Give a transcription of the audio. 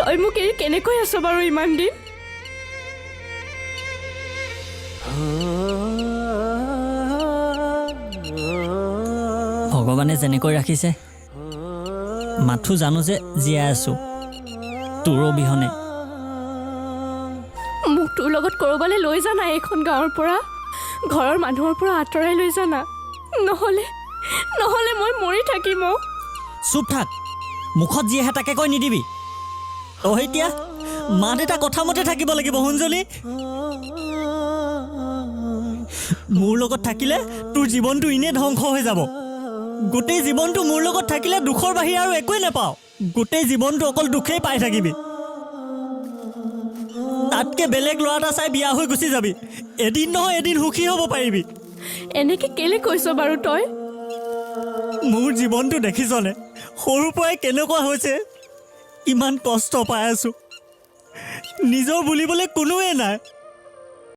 তই মোক এৰি কেনেকৈ আছ বাৰু ইমান দিন? ভগৱানে যেনেকৈ ৰাখিছে মাথো জানো যে জীয়াই আছো তোৰ অবিহনে। মোক তোৰ লগত ক'ৰবালৈ লৈ জানা, এইখন গাঁৱৰ পৰা, ঘৰৰ মানুহৰ পৰা আঁতৰাই লৈ জানা, নহ'লে মই মৰি থাকিম। চুপ থাক, মুখত যিহে তাকে কৈ নিদিবি। তই এতিয়া মা দেউতা কথা মতে থাকিব লাগিব শুনজনী। মোৰ লগত থাকিলে তোৰ জীৱনটো এনেই ধ্বংস হৈ যাব। গোটেই জীৱনটো মোৰ লগত থাকিলে দুখৰ বাহিৰে আৰু একোৱেই নাপাওঁ। গোটেই জীৱনটো অকল দুখেই পাই থাকিবি। তাতকে বেলেগ ল'ৰা এটা চাই বিয়া হৈ গুচি যাবি, এদিন নহয় এদিন সুখী হ'ব পাৰিবি। এনেকে কেলে কৈছ বাৰু তই? মোৰ জীৱনটো দেখিছনে সৰুৰ পৰাই কেনেকুৱা হৈছে, ইমান কষ্ট পাই আছো। নিজৰ বুলিবলৈ কোনোৱে নাই।